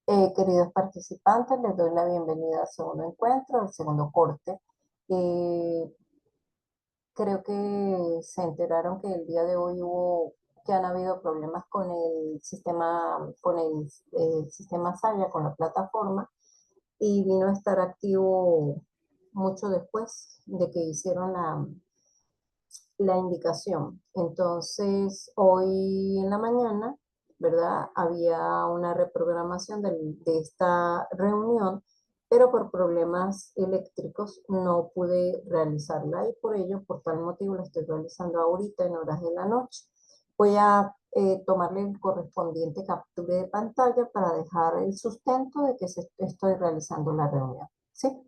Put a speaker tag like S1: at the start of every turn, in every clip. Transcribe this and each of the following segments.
S1: Queridos participantes, les doy la bienvenida al segundo encuentro, al segundo corte. Eh, Creo que se enteraron que el día de hoy que han habido problemas con el sistema Saya, con la plataforma, y vino a estar activo mucho después de que hicieron la indicación. Entonces, hoy en la mañana, ¿verdad? Había una reprogramación de esta reunión, pero por problemas eléctricos no pude realizarla y por ello, por tal motivo, la estoy realizando ahorita en horas de la noche. Voy a tomarle el correspondiente captura de pantalla para dejar el sustento de que estoy realizando la reunión. ¿Sí?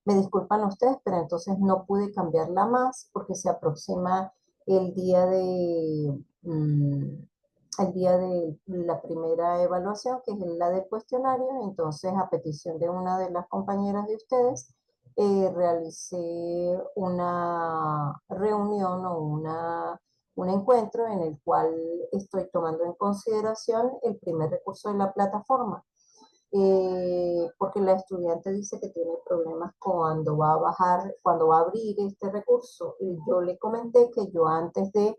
S1: Me disculpan ustedes, pero entonces no pude cambiarla más porque se aproxima el día el día de la primera evaluación, que es la del cuestionario. Entonces, a petición de una de las compañeras de ustedes, realicé una reunión o un encuentro en el cual estoy tomando en consideración el primer recurso de la plataforma, porque la estudiante dice que tiene problemas cuando va a bajar, cuando va a abrir este recurso. Y yo le comenté que yo, antes de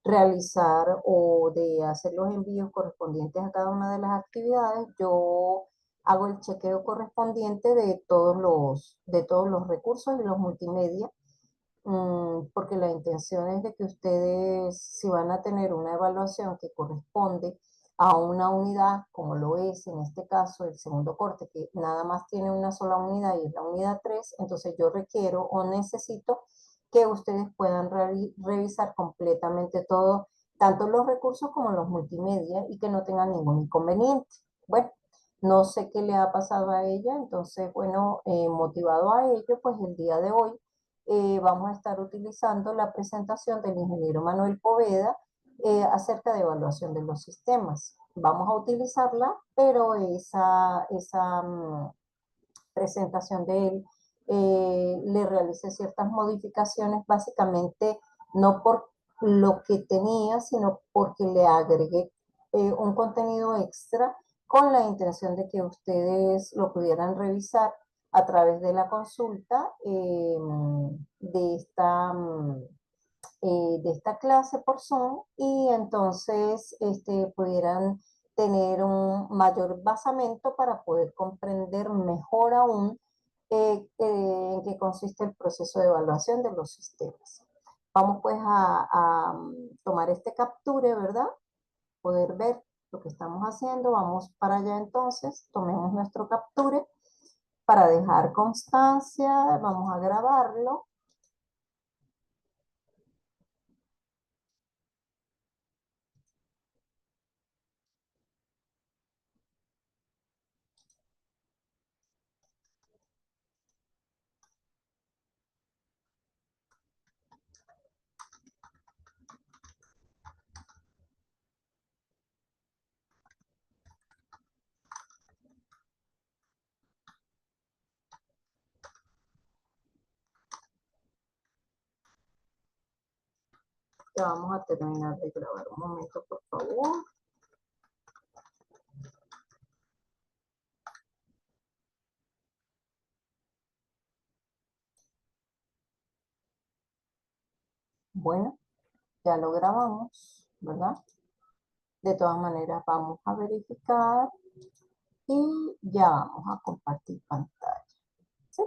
S1: realizar o de hacer los envíos correspondientes a cada una de las actividades, yo hago el chequeo correspondiente de todos los recursos y los multimedia, porque la intención es de que ustedes, si van a tener una evaluación que corresponde a una unidad, como lo es en este caso el segundo corte, que nada más tiene una sola unidad y es la unidad 3, entonces yo requiero o necesito que ustedes puedan revisar completamente todo, tanto los recursos como los multimedia, y que no tengan ningún inconveniente. Bueno, no sé qué le ha pasado a ella, entonces, bueno, motivado a ello, pues el día de hoy vamos a estar utilizando la presentación del ingeniero Manuel Poveda acerca de evaluación de los sistemas. Vamos a utilizarla, pero esa presentación de él, le realicé ciertas modificaciones, básicamente no por lo que tenía, sino porque le agregué un contenido extra con la intención de que ustedes lo pudieran revisar a través de la consulta de esta clase por Zoom, y entonces pudieran tener un mayor basamento para poder comprender mejor aún en qué consiste el proceso de evaluación de los sistemas. Vamos pues a tomar este capture, ¿verdad? Poder ver lo que estamos haciendo. Vamos para allá entonces, tomemos nuestro capture para dejar constancia, vamos a grabarlo. Ya vamos a terminar de grabar. Un momento, por favor. Bueno, ya lo grabamos, ¿verdad? De todas maneras, vamos a verificar y ya vamos a compartir pantalla. ¿Sí?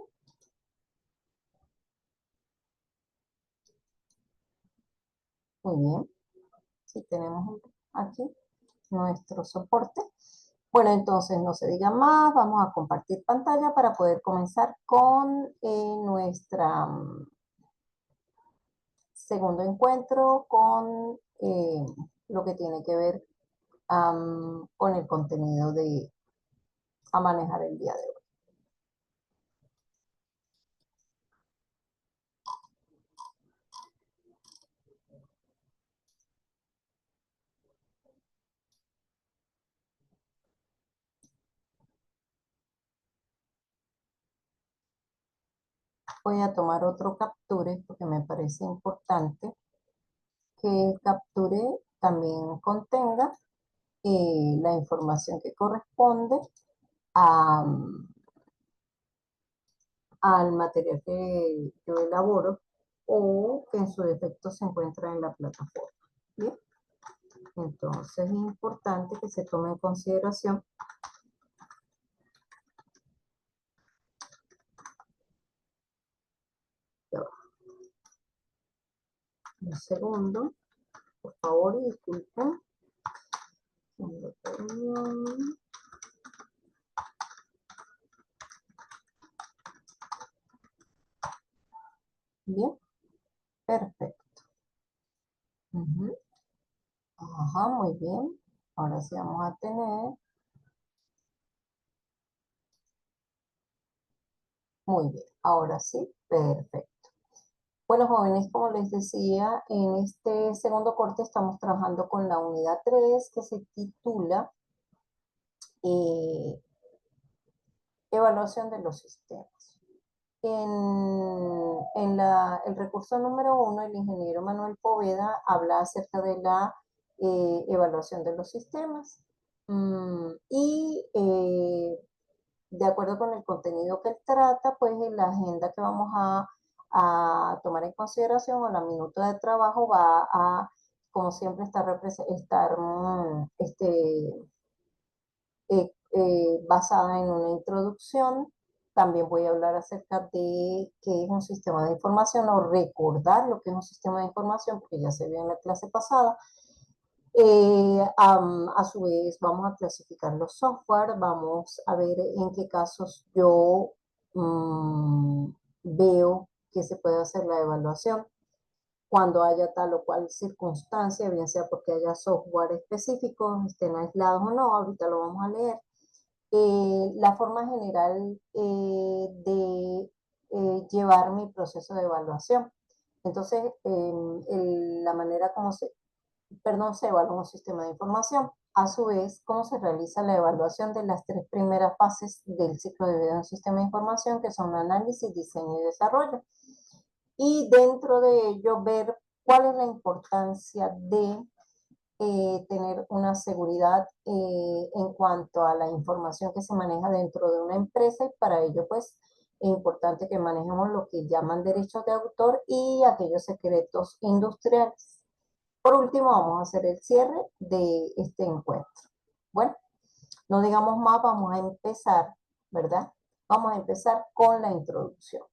S1: Muy bien. Sí, tenemos aquí nuestro soporte. Bueno, entonces no se diga más, vamos a compartir pantalla para poder comenzar con nuestra segundo encuentro con lo que tiene que ver con el contenido a manejar el día de hoy. Voy a tomar otro capture porque me parece importante que el capture también contenga la información que corresponde a, al material que yo elaboro o que en su defecto se encuentra en la plataforma. ¿Bien? Entonces es importante que se tome en consideración. Ya va, un segundo, por favor, y disculpen. Bien, perfecto. Ujú. Ajá, muy bien. Ahora sí vamos a tener. Muy bien. Ahora sí, perfecto. Bueno, jóvenes, como les decía, en este segundo corte estamos trabajando con la unidad 3 que se titula eh, Evaluación de los sistemas. El recurso número 1, el ingeniero Manuel Poveda habla acerca de la evaluación de los sistemas. De acuerdo con el contenido que él trata, pues en la agenda que vamos a tomar en consideración o la minuta de trabajo va a, como siempre, basada en una introducción. También voy a hablar acerca de qué es un sistema de información o recordar lo que es un sistema de información, porque ya se vio en la clase pasada. A su vez, vamos a clasificar los software, vamos a ver en qué casos yo veo que se puede hacer la evaluación cuando haya tal o cual circunstancia, bien sea porque haya software específicos, estén aislados o no, ahorita lo vamos a leer. La forma general de llevar mi proceso de evaluación. Entonces, la manera como se evalúa un sistema de información. A su vez, cómo se realiza la evaluación de las tres primeras fases del ciclo de vida de un sistema de información, que son análisis, diseño y desarrollo. Y dentro de ello, ver cuál es la importancia de tener una seguridad en cuanto a la información que se maneja dentro de una empresa y para ello pues es importante que manejemos lo que llaman derechos de autor y aquellos secretos industriales. Por último, vamos a hacer el cierre de este encuentro. Bueno, no digamos más, vamos a empezar, ¿verdad? Vamos a empezar con la introducción.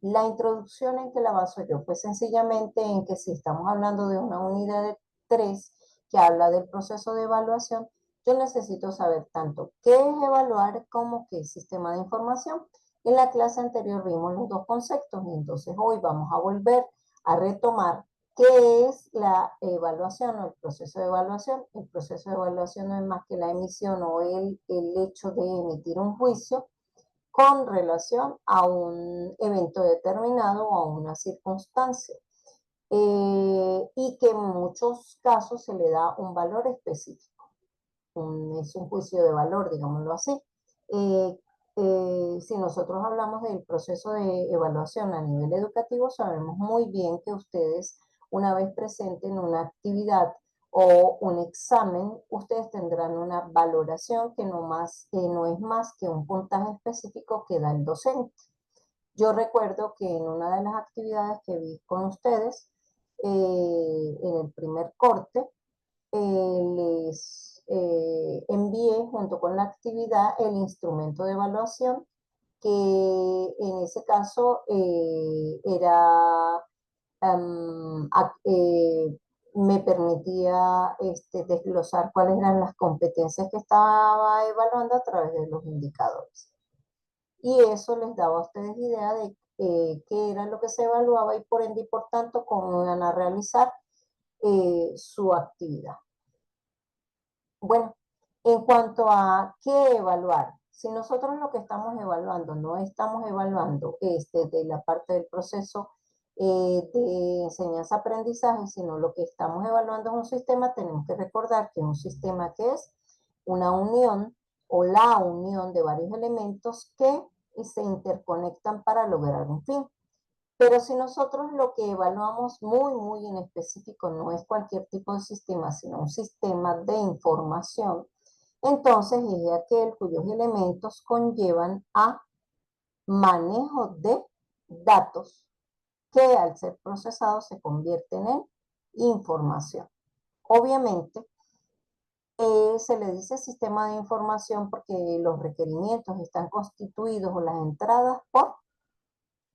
S1: La introducción, ¿en qué la baso yo? Pues sencillamente en que si estamos hablando de una unidad de 3 que habla del proceso de evaluación, yo necesito saber tanto qué es evaluar como qué es sistema de información. En la clase anterior vimos los dos conceptos y entonces hoy vamos a volver a retomar qué es la evaluación o el proceso de evaluación. El proceso de evaluación no es más que la emisión o el hecho de emitir un juicio con relación a un evento determinado o a una circunstancia. Y que en muchos casos se le da un valor específico. Es un juicio de valor, digámoslo así. Eh, si nosotros hablamos del proceso de evaluación a nivel educativo, sabemos muy bien que ustedes, una vez presenten una actividad o un examen, ustedes tendrán una valoración que no es más que un puntaje específico que da el docente. Yo recuerdo que en una de las actividades que vi con ustedes, en el primer corte, les envié junto con la actividad el instrumento de evaluación que en ese caso me permitía desglosar cuáles eran las competencias que estaba evaluando a través de los indicadores. Y eso les daba a ustedes idea de qué era lo que se evaluaba y por ende y por tanto cómo iban a realizar su actividad. Bueno, en cuanto a qué evaluar, si nosotros lo que estamos evaluando no estamos evaluando desde la parte del proceso de enseñanza-aprendizaje, sino lo que estamos evaluando es un sistema, tenemos que recordar que un sistema que es una unión o la unión de varios elementos que se interconectan para lograr un fin. Pero si nosotros lo que evaluamos muy en específico no es cualquier tipo de sistema, sino un sistema de información, Entonces es aquel cuyos elementos conllevan a manejo de datos que al ser procesados se convierten en información. Obviamente, se le dice sistema de información porque los requerimientos están constituidos o las entradas por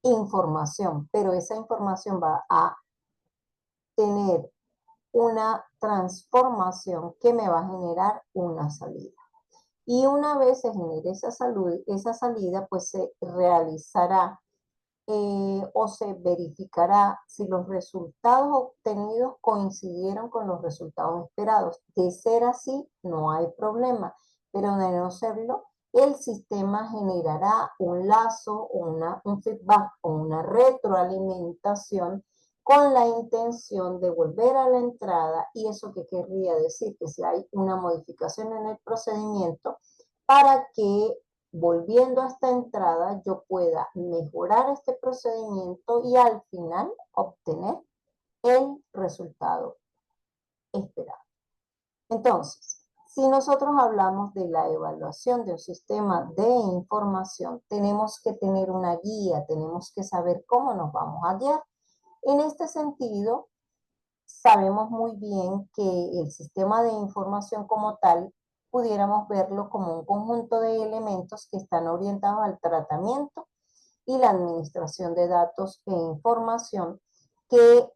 S1: información, pero esa información va a tener una transformación que me va a generar una salida. Y una vez se genere esa salida, pues se realizará o se verificará si los resultados obtenidos coincidieron con los resultados esperados. De ser así, no hay problema, pero de no serlo, el sistema generará un lazo, un feedback o una retroalimentación con la intención de volver a la entrada, y eso que querría decir que si hay una modificación en el procedimiento, para que volviendo a esta entrada yo pueda mejorar este procedimiento y al final obtener el resultado esperado. Entonces, si nosotros hablamos de la evaluación de un sistema de información, tenemos que tener una guía, tenemos que saber cómo nos vamos a guiar. En este sentido, sabemos muy bien que el sistema de información como tal pudiéramos verlo como un conjunto de elementos que están orientados al tratamiento y la administración de datos e información que,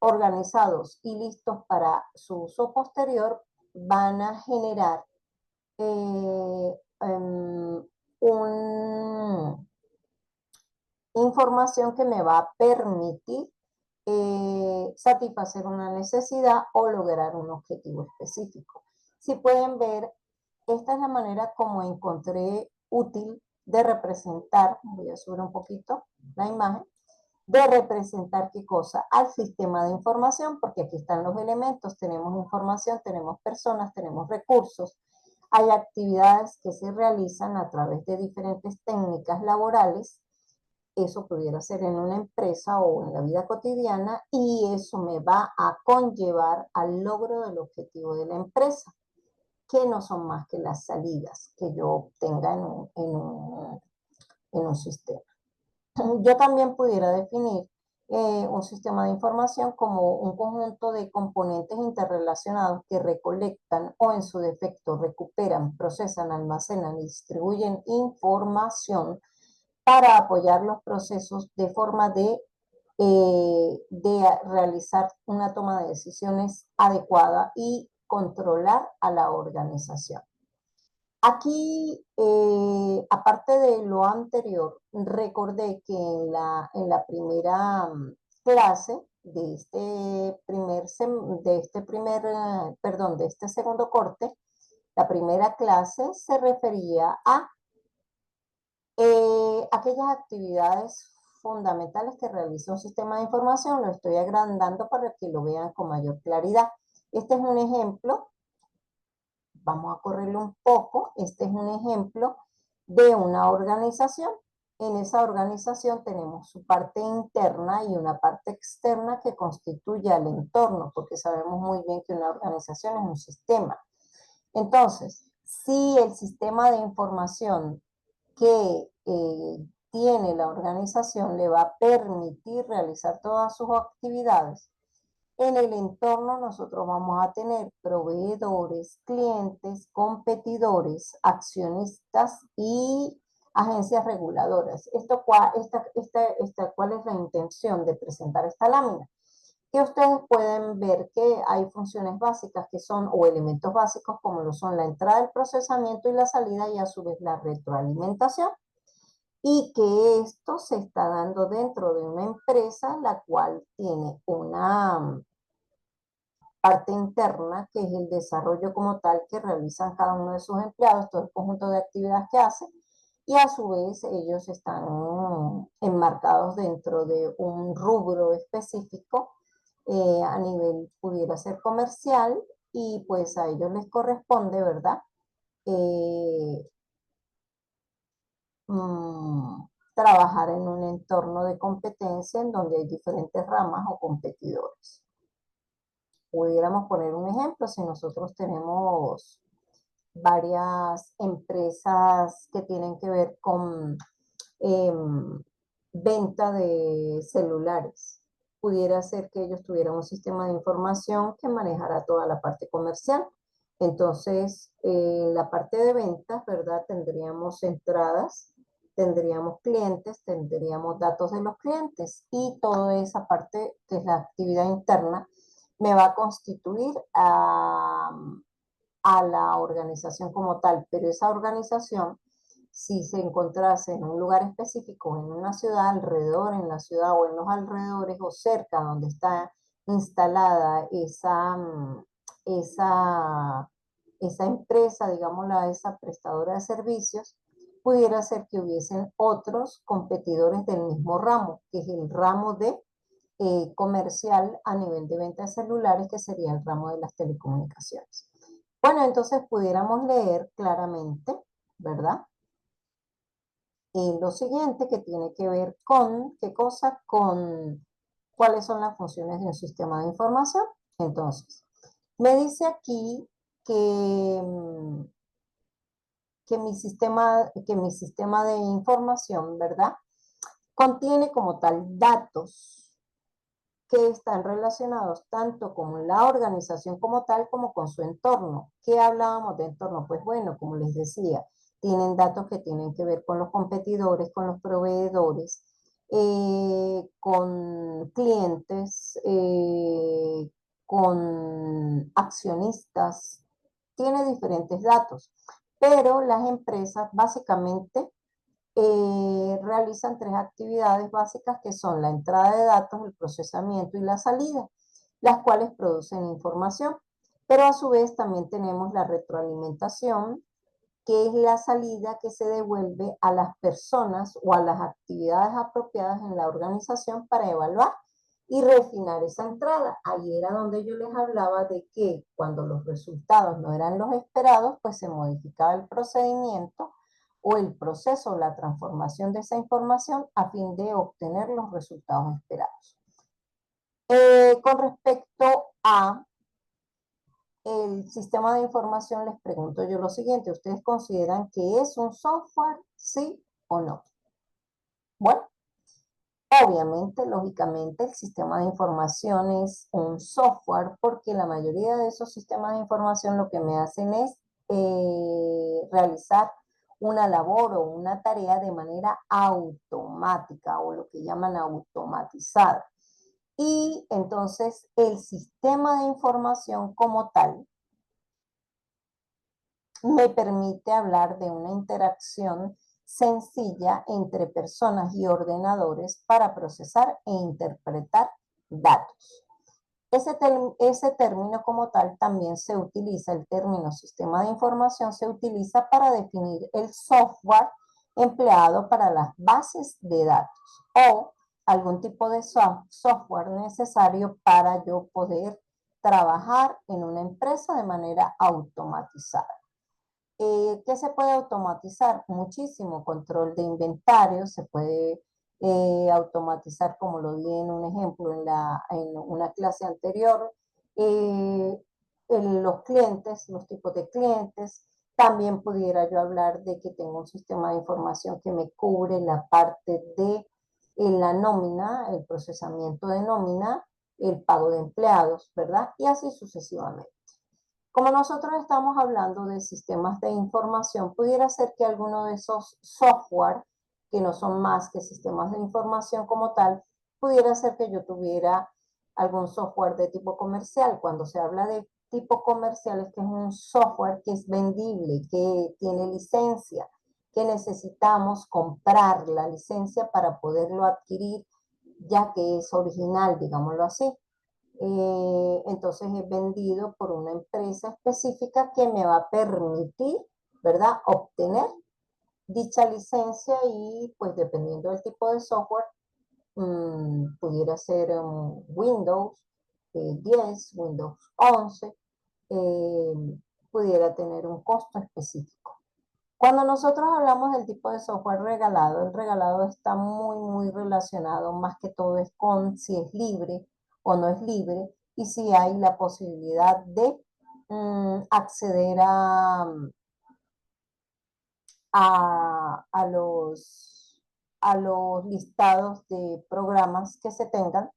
S1: organizados y listos para su uso posterior, van a generar una información que me va a permitir satisfacer una necesidad o lograr un objetivo específico. Si pueden ver, esta es la manera como encontré útil de representar, voy a subir un poquito la imagen, de representar qué cosa al sistema de información, porque aquí están los elementos, tenemos información, tenemos personas, tenemos recursos, hay actividades que se realizan a través de diferentes técnicas laborales. Eso pudiera ser en una empresa o en la vida cotidiana, y eso me va a conllevar al logro del objetivo de la empresa, que no son más que las salidas que yo obtenga en un sistema. Yo también pudiera definir un sistema de información como un conjunto de componentes interrelacionados que recolectan o en su defecto recuperan, procesan, almacenan y distribuyen información para apoyar los procesos de forma de realizar una toma de decisiones adecuada y controlar a la organización. Aquí, aparte de lo anterior, recordé que en la primera clase de este segundo corte, la primera clase se refería a aquellas actividades fundamentales que realiza un sistema de información. Lo estoy agrandando para que lo vean con mayor claridad. Este es un ejemplo, vamos a correrlo un poco. Este es un ejemplo de una organización. En esa organización tenemos su parte interna y una parte externa que constituye al entorno, porque sabemos muy bien que una organización es un sistema. Entonces, si el sistema de información que tiene la organización le va a permitir realizar todas sus actividades, en el entorno nosotros vamos a tener proveedores, clientes, competidores, accionistas y agencias reguladoras. ¿Cuál es la intención de presentar esta lámina? Que ustedes pueden ver que hay funciones básicas que son, o elementos básicos como lo son la entrada, el procesamiento y la salida, y a su vez la retroalimentación, y que esto se está dando dentro de una empresa la cual tiene una parte interna, que es el desarrollo como tal que realizan cada uno de sus empleados, todo el conjunto de actividades que hacen, y a su vez ellos están enmarcados dentro de un rubro específico, a nivel, pudiera ser comercial, y pues a ellos les corresponde, ¿verdad? Eh, mm, Trabajar en un entorno de competencia en donde hay diferentes ramas o competidores. Pudiéramos poner un ejemplo: si nosotros tenemos varias empresas que tienen que ver con em, venta de celulares. Pudiera ser que ellos tuvieran un sistema de información que manejara toda la parte comercial. Entonces, en la parte de ventas, ¿verdad? Tendríamos entradas, tendríamos clientes, tendríamos datos de los clientes y toda esa parte que es la actividad interna me va a constituir a la organización como tal, pero esa organización, si se encontrase en un lugar específico, en una ciudad, alrededor, en la ciudad o en los alrededores o cerca donde está instalada esa, esa empresa, digámosla, esa prestadora de servicios, pudiera ser que hubiesen otros competidores del mismo ramo, que es el ramo de comercial a nivel de venta de celulares, que sería el ramo de las telecomunicaciones. Bueno, entonces pudiéramos leer claramente, ¿verdad? Lo siguiente que tiene que ver con, ¿qué cosa? Con cuáles son las funciones de un sistema de información. Entonces, me dice aquí que, que mi sistema de información, ¿verdad? Contiene como tal datos que están relacionados tanto con la organización como tal como con su entorno. ¿Qué hablábamos de entorno? Pues bueno, como les decía, tienen datos que tienen que ver con los competidores, con los proveedores, con clientes, con accionistas, tiene diferentes datos, pero las empresas básicamente realizan tres actividades básicas que son la entrada de datos, el procesamiento y la salida, las cuales producen información. Pero a su vez también tenemos la retroalimentación, que es la salida que se devuelve a las personas o a las actividades apropiadas en la organización para evaluar y refinar esa entrada. Ahí era donde yo les hablaba de que cuando los resultados no eran los esperados, pues se modificaba el procedimiento o el proceso o la transformación de esa información a fin de obtener los resultados esperados. Con respecto a el sistema de información, les pregunto yo lo siguiente, ¿ustedes consideran que es un software, sí o no? Bueno, obviamente, lógicamente, el sistema de información es un software porque la mayoría de esos sistemas de información lo que me hacen es realizar una labor o una tarea de manera automática o lo que llaman automatizada. Y entonces el sistema de información como tal me permite hablar de una interacción sencilla entre personas y ordenadores para procesar e interpretar datos. Ese término como tal también se utiliza, el término sistema de información se utiliza para definir el software empleado para las bases de datos o algún tipo de software necesario para yo poder trabajar en una empresa de manera automatizada. ¿Qué se puede automatizar? Muchísimo control de inventario, se puede automatizar, como lo di en un ejemplo en una clase anterior, los clientes, los tipos de clientes. También pudiera yo hablar de que tengo un sistema de información que me cubre la parte de la nómina, el procesamiento de nómina, el pago de empleados, ¿verdad? Y así sucesivamente. Como nosotros estamos hablando de sistemas de información, pudiera ser que alguno de esos software, que no son más que sistemas de información como tal, pudiera ser que yo tuviera algún software de tipo comercial. Cuando se habla de tipo comercial es que es un software que es vendible, que tiene licencia, que necesitamos comprar la licencia para poderlo adquirir, ya que es original, digámoslo así. Entonces es vendido por una empresa específica que me va a permitir, ¿verdad?, obtener dicha licencia y pues dependiendo del tipo de software, pudiera ser Windows 10, Windows 11, eh, pudiera tener un costo específico. Cuando nosotros hablamos del tipo de software regalado, el regalado está muy relacionado más que todo es con si es libre o no es libre y si hay la posibilidad de acceder a los listados de programas que se tengan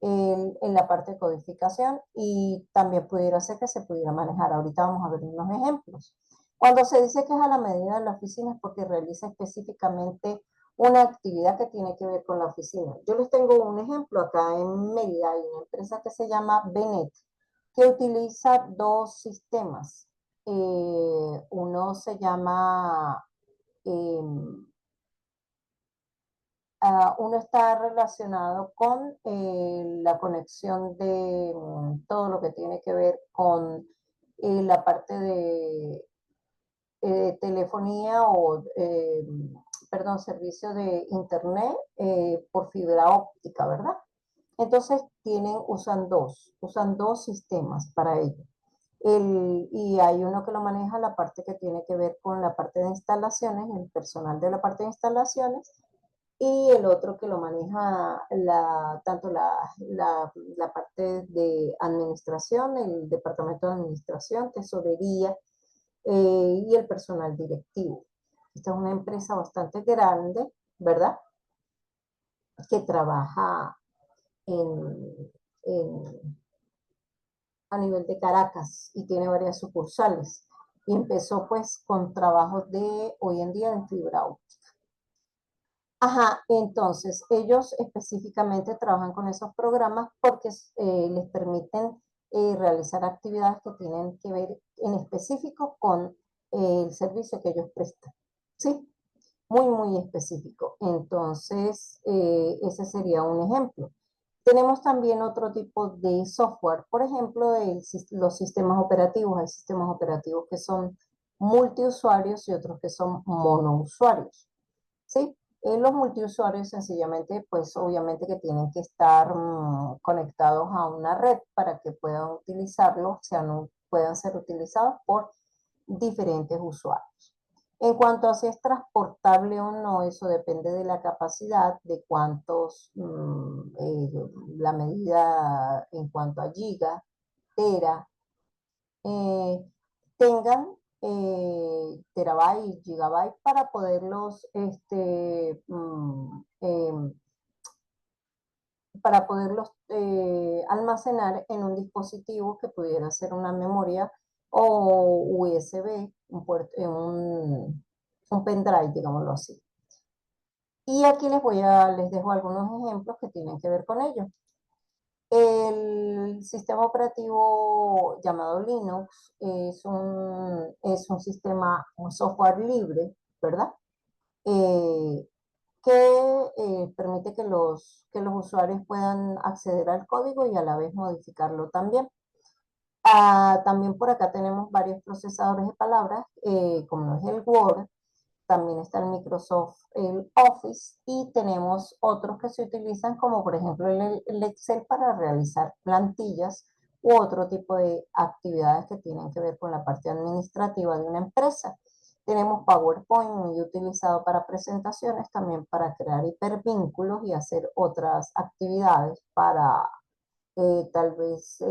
S1: en la parte de codificación y también pudiera ser que se pudiera manejar. Ahorita vamos a ver unos ejemplos. Cuando se dice que es a la medida de la oficina es porque realiza específicamente una actividad que tiene que ver con la oficina. Yo les tengo un ejemplo acá en Mérida, hay una empresa que se llama Benet, que utiliza dos sistemas. Uno se llama em, uno está relacionado con la conexión de todo lo que tiene que ver con la parte de telefonía o, perdón, servicio de internet por fibra óptica, ¿verdad? Entonces usan dos sistemas para ello. Y hay uno que lo maneja la parte que tiene que ver con la parte de instalaciones, el personal de la parte de instalaciones, y el otro que lo maneja tanto la parte de administración, el departamento de administración, tesorería y el personal directivo. Esta es una empresa bastante grande, ¿verdad? Que trabaja en, en- a nivel de Caracas y tiene varias sucursales. Y empezó pues con trabajos de hoy en día de fibra óptica. Ajá, entonces ellos específicamente trabajan con esos programas porque les permiten realizar actividades que tienen que ver en específico con el servicio que ellos prestan. ¿Sí? Muy, muy específico. Entonces, ese sería un ejemplo. Tenemos también otro tipo de software, por ejemplo, los sistemas operativos. Hay sistemas operativos que son multiusuarios y otros que son monousuarios. ¿Sí? Los multiusuarios sencillamente, pues obviamente que tienen que estar conectados a una red para que puedan utilizarlo, o sea, no puedan ser utilizados por diferentes usuarios. En cuanto a si es transportable o no, eso depende de la capacidad, de cuántos, la medida en cuanto a giga, tera, eh, tengan terabyte, gigabyte para poderlos, para poderlos almacenar en un dispositivo que pudiera ser una memoria o USB, un pendrive, digámoslo así. Y aquí les dejo algunos ejemplos que tienen que ver con ello. El sistema operativo llamado Linux es un sistema, un software libre, ¿verdad? Eh, que permite que los usuarios puedan acceder al código y a la vez modificarlo también. También por acá tenemos varios procesadores de palabras, como es el Word, también está el Microsoft, el Office, y tenemos otros que se utilizan como por ejemplo el Excel para realizar plantillas u otro tipo de actividades que tienen que ver con la parte administrativa de una empresa. Tenemos PowerPoint muy utilizado para presentaciones, también para crear hipervínculos y hacer otras actividades para tal vez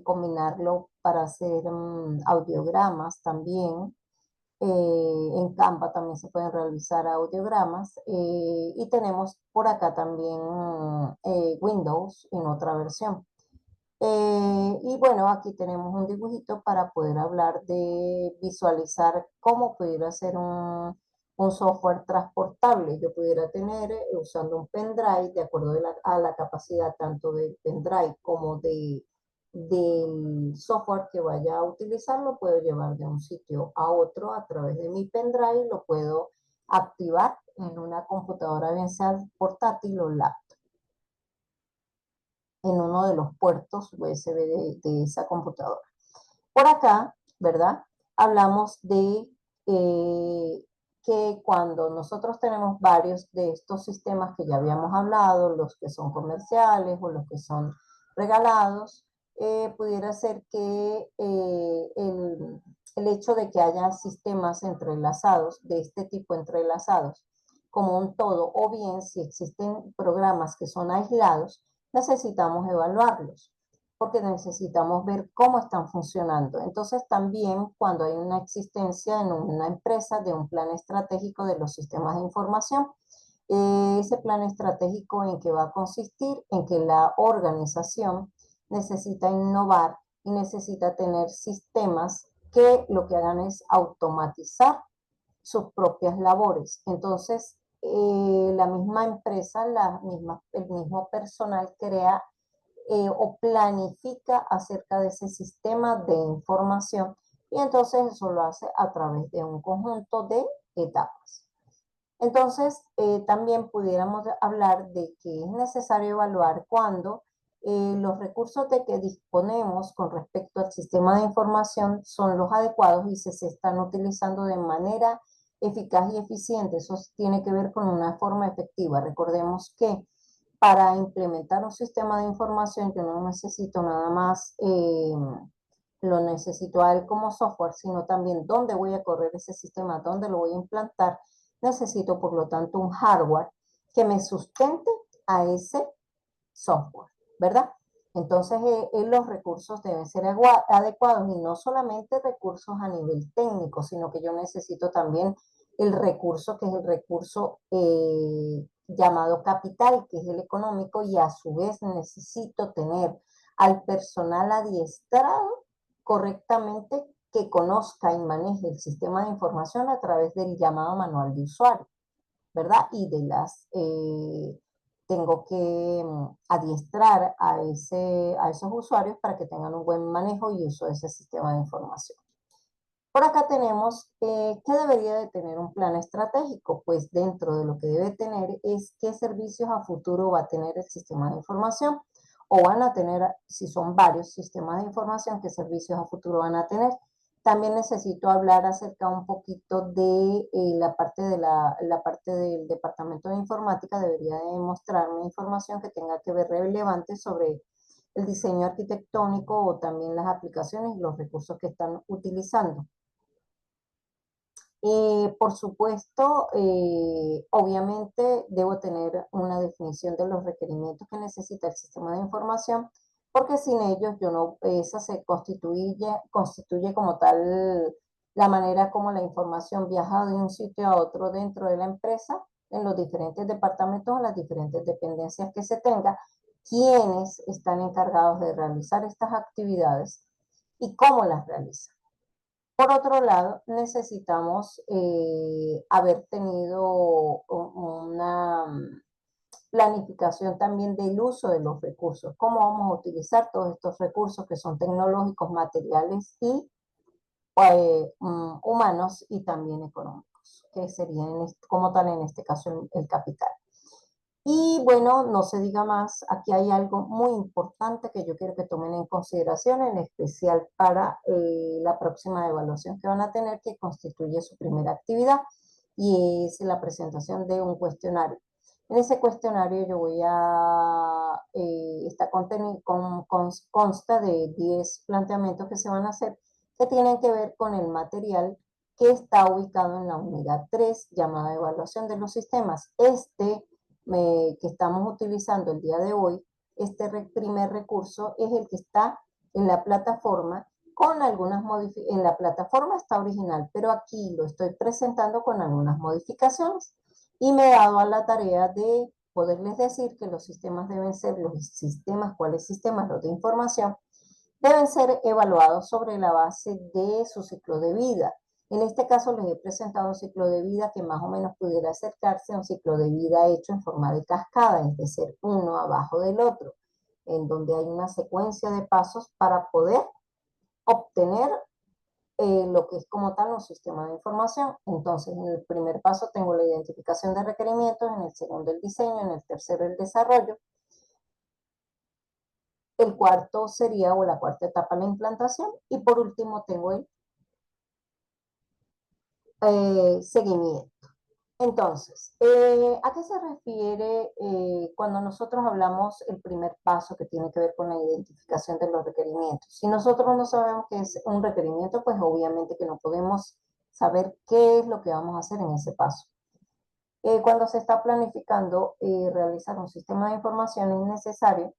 S1: combinarlo para hacer audiogramas también. En Canva también se pueden realizar audiogramas y tenemos por acá también Windows en otra versión. Y bueno, aquí tenemos un dibujito para poder hablar de visualizar cómo pudiera ser un software transportable. Yo pudiera tener usando un pendrive de acuerdo a la capacidad tanto del pendrive como del software que vaya a utilizar, lo puedo llevar de un sitio a otro a través de mi pendrive, lo puedo activar en una computadora, bien sea portátil o laptop, en uno de los puertos USB de esa computadora. Por acá, ¿verdad? Hablamos de que cuando nosotros tenemos varios de estos sistemas que ya habíamos hablado, los que son comerciales o los que son regalados, pudiera ser que el hecho de que haya sistemas entrelazados, de este tipo entrelazados, como un todo, o bien si existen programas que son aislados, necesitamos evaluarlos. porque necesitamos ver cómo están funcionando. Entonces, también cuando hay una existencia en una empresa de un plan estratégico de los sistemas de información, ese plan estratégico en que va a consistir en que la organización necesita innovar y necesita tener sistemas que lo que hagan es automatizar sus propias labores. Entonces, la misma empresa, el mismo personal crea o planifica acerca de ese sistema de información y entonces eso lo hace a través de un conjunto de etapas. Entonces, también pudiéramos hablar de que es necesario evaluar cuando los recursos de que disponemos con respecto al sistema de información son los adecuados y se están utilizando de manera eficaz y eficiente. Eso tiene que ver con una forma efectiva. Recordemos que para implementar un sistema de información yo no necesito nada más, lo necesito a él como software, sino también dónde voy a correr ese sistema, dónde lo voy a implantar. Necesito, por lo tanto, un hardware que me sustente a ese software, ¿verdad? Entonces, los recursos deben ser adecuados y no solamente recursos a nivel técnico, sino que yo necesito también el recurso que es el recurso llamado capital, que es el económico, y a su vez necesito tener al personal adiestrado correctamente que conozca y maneje el sistema de información a través del llamado manual de usuario, ¿verdad? Y tengo que adiestrar a esos usuarios para que tengan un buen manejo y uso de ese sistema de información. Por acá tenemos qué debería de tener un plan estratégico, pues dentro de lo que debe tener es qué servicios a futuro va a tener el sistema de información o van a tener, si son varios sistemas de información, qué servicios a futuro van a tener. También necesito hablar acerca un poquito de la parte del departamento de informática. Debería de mostrarme información que tenga que ver relevante sobre el diseño arquitectónico o también las aplicaciones y los recursos que están utilizando. Por supuesto, obviamente debo tener una definición de los requerimientos que necesita el sistema de información, porque sin ellos yo no, esa se constituye como tal la manera como la información viaja de un sitio a otro dentro de la empresa, en los diferentes departamentos o las diferentes dependencias que se tenga, quiénes están encargados de realizar estas actividades y cómo las realizan. Por otro lado, necesitamos haber tenido una planificación también del uso de los recursos, cómo vamos a utilizar todos estos recursos que son tecnológicos, materiales y humanos y también económicos, que serían como tal en este caso el capital. Y bueno, no se diga más, aquí hay algo muy importante que yo quiero que tomen en consideración, en especial para la próxima evaluación que van a tener, que constituye su primera actividad, y es la presentación de un cuestionario. En ese cuestionario yo voy a, consta de 10 planteamientos que se van a hacer, que tienen que ver con el material que está ubicado en la unidad 3, llamada evaluación de los sistemas. Que estamos utilizando el día de hoy, este primer recurso es el que está en la plataforma con algunas modificaciones. En la plataforma está original, pero aquí lo estoy presentando con algunas modificaciones y me he dado a la tarea de poderles decir que los sistemas deben ser los sistemas, ¿cuáles sistemas? Los de información, deben ser evaluados sobre la base de su ciclo de vida. En este caso les he presentado un ciclo de vida que más o menos pudiera acercarse a un ciclo de vida hecho en forma de cascada, es decir, uno abajo del otro, en donde hay una secuencia de pasos para poder obtener lo que es como tal un sistema de información. Entonces, en el primer paso tengo la identificación de requerimientos, en el segundo el diseño, en el tercero el desarrollo. El cuarto sería, o la cuarta etapa, la implantación. Y por último tengo el seguimiento. Entonces, ¿a qué se refiere cuando nosotros hablamos el primer paso que tiene que ver con la identificación de los requerimientos? Si nosotros no sabemos qué es un requerimiento, pues obviamente que no podemos saber qué es lo que vamos a hacer en ese paso. Cuando se está planificando realizar un sistema de información es necesario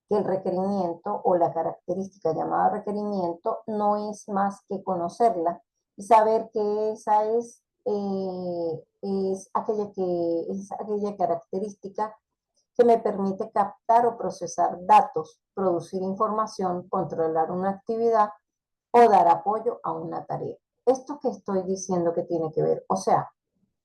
S1: que el requerimiento o la característica llamada requerimiento no es más que conocerla y saber que esa es aquella característica que me permite captar o procesar datos, producir información, controlar una actividad o dar apoyo a una tarea. Esto que estoy diciendo que tiene que ver, o sea,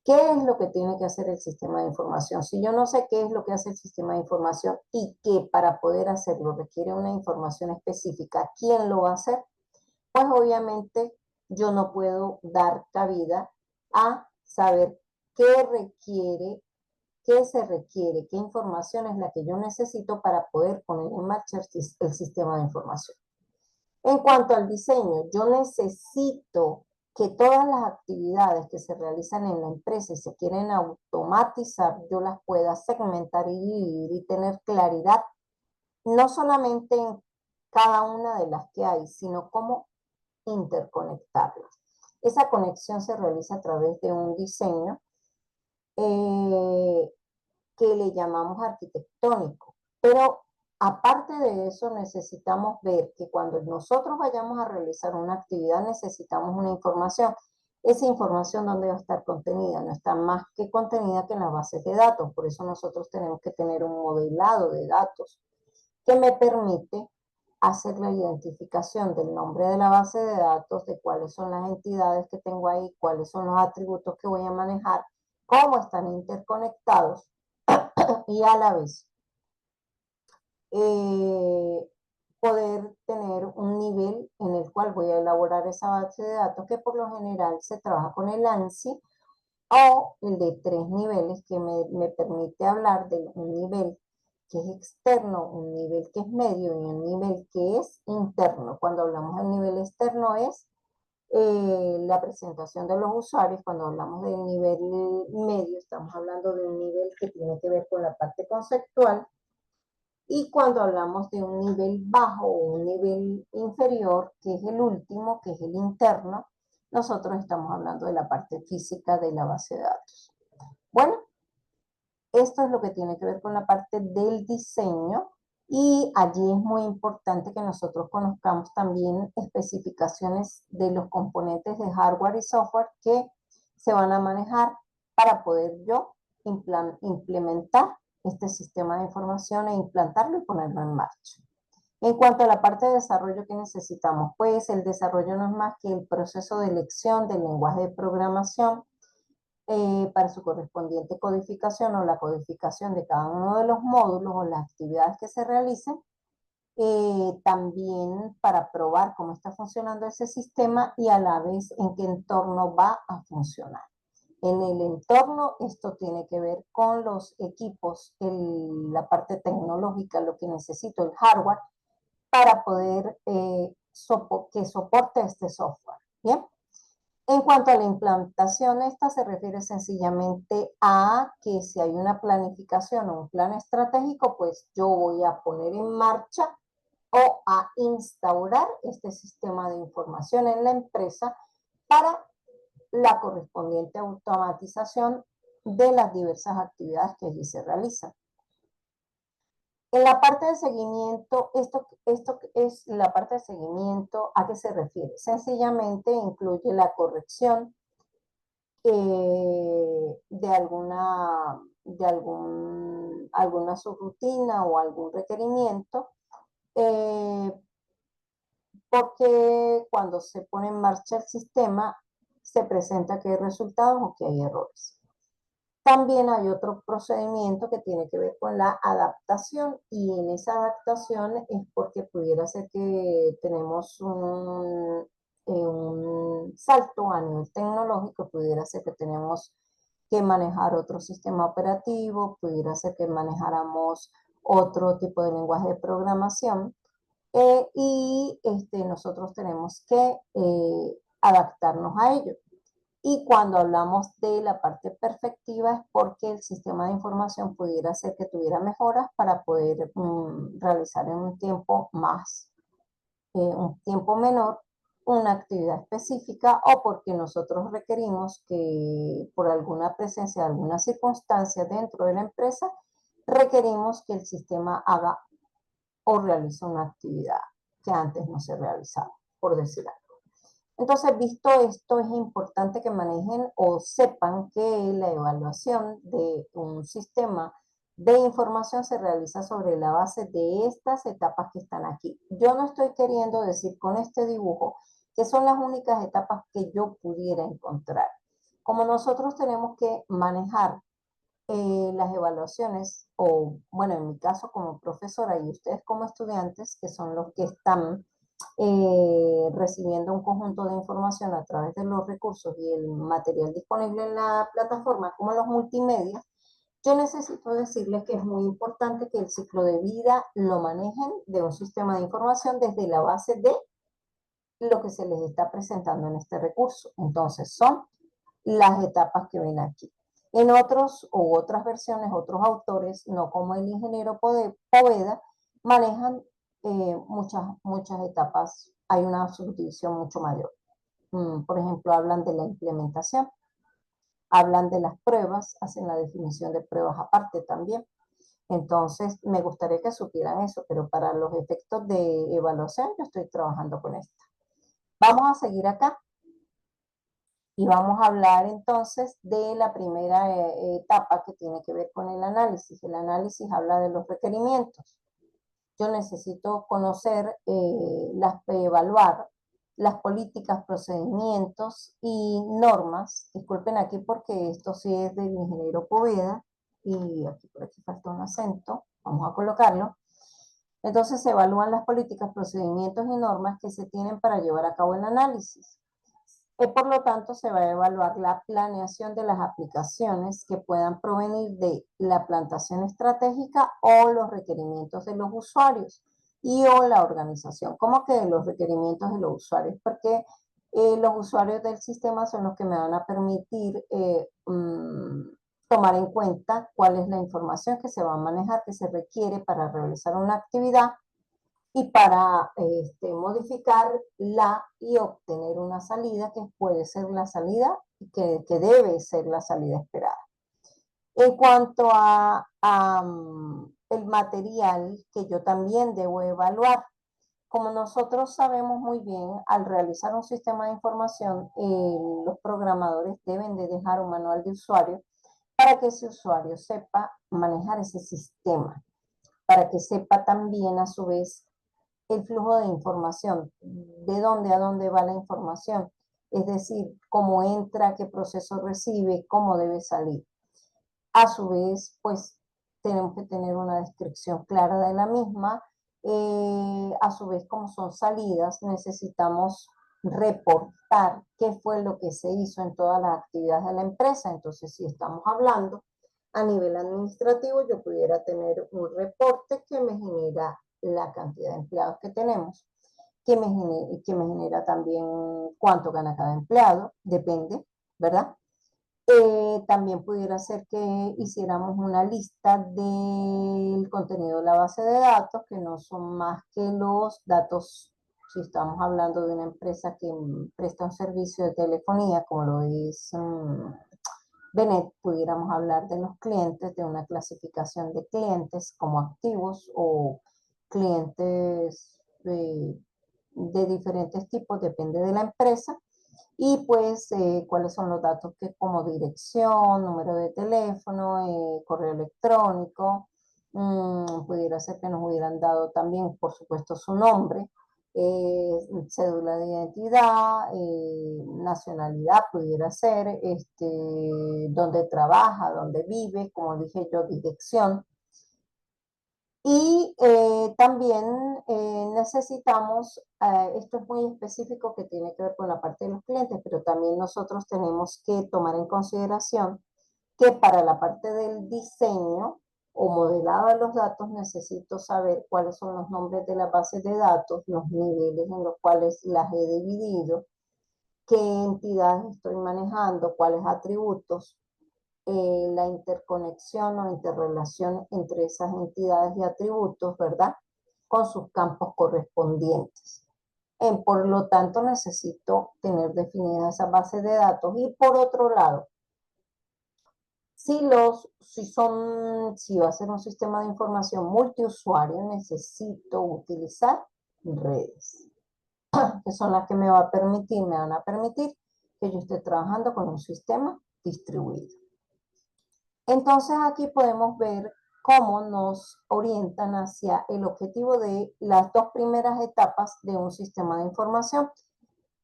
S1: ¿qué es lo que tiene que hacer el sistema de información? Si yo no sé qué es lo que hace el sistema de información y que para poder hacerlo requiere una información específica, ¿quién lo va a hacer? Pues obviamente yo no puedo dar cabida a saber qué requiere, qué se requiere, qué información es la que yo necesito para poder poner en marcha el sistema de información. En cuanto al diseño, yo necesito que todas las actividades que se realizan en la empresa y se quieren automatizar, yo las pueda segmentar y dividir y tener claridad, no solamente en cada una de las que hay, sino cómo interconectarlas. Esa conexión se realiza a través de un diseño eh, que le llamamos arquitectónico. Pero aparte de eso, necesitamos ver que cuando nosotros vayamos a realizar una actividad, necesitamos una información. Esa información, ¿dónde va a estar contenida? No está más que contenida que en las bases de datos. Por eso nosotros tenemos que tener un modelado de datos que me permite hacer la identificación del nombre de la base de datos, de cuáles son las entidades que tengo ahí, cuáles son los atributos que voy a manejar, cómo están interconectados y a la vez eh, poder tener un nivel en el cual voy a elaborar esa base de datos que por lo general se trabaja con el ANSI o el de 3 niveles que me permite hablar de un nivel que es externo, un nivel que es medio y un nivel que es interno. Cuando hablamos del nivel externo es la presentación de los usuarios. Cuando hablamos del nivel medio estamos hablando de un nivel que tiene que ver con la parte conceptual. Y cuando hablamos de un nivel bajo o un nivel inferior, que es el último, que es el interno, nosotros estamos hablando de la parte física de la base de datos. Bueno, esto es lo que tiene que ver con la parte del diseño y allí es muy importante que nosotros conozcamos también especificaciones de los componentes de hardware y software que se van a manejar para poder yo implementar este sistema de información e implantarlo y ponerlo en marcha. En cuanto a la parte de desarrollo que necesitamos, pues el desarrollo no es más que el proceso de elección del lenguaje de programación para su correspondiente codificación o la codificación de cada uno de los módulos o las actividades que se realicen, también para probar cómo está funcionando ese sistema y a la vez en qué entorno va a funcionar. En el entorno, esto tiene que ver con los equipos, la parte tecnológica, lo que necesito, el hardware, para poder que soporte este software. Bien. En cuanto a la implantación, esta se refiere sencillamente a que si hay una planificación o un plan estratégico, pues yo voy a poner en marcha o a instaurar este sistema de información en la empresa para la correspondiente automatización de las diversas actividades que allí se realizan. En la parte de seguimiento, esto es la parte de seguimiento, ¿a qué se refiere? Sencillamente incluye la corrección alguna subrutina o algún requerimiento, porque cuando se pone en marcha el sistema se presenta que hay resultados o que hay errores. También hay otro procedimiento que tiene que ver con la adaptación y en esa adaptación es porque pudiera ser que tenemos un salto a nivel tecnológico, pudiera ser que tenemos que manejar otro sistema operativo, pudiera ser que manejáramos otro tipo de lenguaje de programación y nosotros tenemos que adaptarnos a ello. Y cuando hablamos de la parte perfectiva es porque el sistema de información pudiera ser que tuviera mejoras para poder realizar en un tiempo menor una actividad específica o porque nosotros requerimos que por alguna presencia de alguna circunstancia dentro de la empresa, requerimos que el sistema haga o realiza una actividad que antes no se realizaba, por decir algo. Entonces, visto esto, es importante que manejen o sepan que la evaluación de un sistema de información se realiza sobre la base de estas etapas que están aquí. Yo no estoy queriendo decir con este dibujo que son las únicas etapas que yo pudiera encontrar. Como nosotros tenemos que manejar las evaluaciones, o bueno, en mi caso como profesora y ustedes como estudiantes, que son los que están recibiendo un conjunto de información a través de los recursos y el material disponible en la plataforma, como los multimedia, yo necesito decirles que es muy importante que el ciclo de vida lo manejen de un sistema de información desde la base de lo que se les está presentando en este recurso. Entonces, son las etapas que ven aquí. En otros u otras versiones, otros autores, no como el ingeniero Poveda, manejan muchas etapas. Hay una subdivisión mucho mayor. Por ejemplo, hablan de la implementación, hablan de las pruebas, hacen la definición de pruebas aparte también. Entonces, me gustaría que supieran eso, pero para los efectos de evaluación, yo estoy trabajando con esto. Vamos a seguir acá. Y vamos a hablar entonces de la primera etapa que tiene que ver con el análisis. El análisis habla de los requerimientos. Yo necesito conocer, evaluar las políticas, procedimientos y normas. Disculpen aquí porque esto sí es del ingeniero Poveda y aquí por aquí falta un acento. Vamos a colocarlo. Entonces se evalúan las políticas, procedimientos y normas que se tienen para llevar a cabo el análisis. Por lo tanto, se va a evaluar la planeación de las aplicaciones que puedan provenir de la plantación estratégica o los requerimientos de los usuarios y o la organización. ¿Cómo que los requerimientos de los usuarios? Porque los usuarios del sistema son los que me van a permitir tomar en cuenta cuál es la información que se va a manejar, que se requiere para realizar una actividad y para modificarla y obtener una salida que puede ser la salida que debe ser la salida esperada. En cuanto a el material que yo también debo evaluar, como nosotros sabemos muy bien, al realizar un sistema de información, los programadores deben de dejar un manual de usuario para que ese usuario sepa manejar ese sistema, para que sepa también a su vez el flujo de información, de dónde a dónde va la información, es decir, cómo entra, qué proceso recibe, cómo debe salir. A su vez, pues tenemos que tener una descripción clara de la misma. A su vez, como son salidas, necesitamos reportar qué fue lo que se hizo en todas las actividades de la empresa. Entonces, si estamos hablando a nivel administrativo, yo pudiera tener un reporte que me genera la cantidad de empleados que tenemos, que me genera también cuánto gana cada empleado, depende, ¿verdad? También pudiera ser que hiciéramos una lista del contenido de la base de datos, que no son más que los datos, si estamos hablando de una empresa que presta un servicio de telefonía, como lo es Benet, pudiéramos hablar de los clientes, de una clasificación de clientes como activos o clientes de diferentes tipos, depende de la empresa. Y pues cuáles son los datos que como dirección, número de teléfono, correo electrónico. Pudiera ser que nos hubieran dado también, por supuesto, su nombre, cédula de identidad, nacionalidad pudiera ser, dónde trabaja, dónde vive, como dije yo, dirección. Y también necesitamos, esto es muy específico que tiene que ver con la parte de los clientes, pero también nosotros tenemos que tomar en consideración que para la parte del diseño o modelado de los datos necesito saber cuáles son los nombres de las bases de datos, los niveles en los cuales las he dividido, qué entidades estoy manejando, cuáles atributos, la interconexión o interrelación entre esas entidades y atributos, ¿verdad? Con sus campos correspondientes. Por lo tanto, necesito tener definidas esas bases de datos. Y por otro lado, Si va a ser un sistema de información multiusuario, necesito utilizar redes, que son las que me van a permitir que yo esté trabajando con un sistema distribuido. Entonces aquí podemos ver cómo nos orientan hacia el objetivo de las dos primeras etapas de un sistema de información.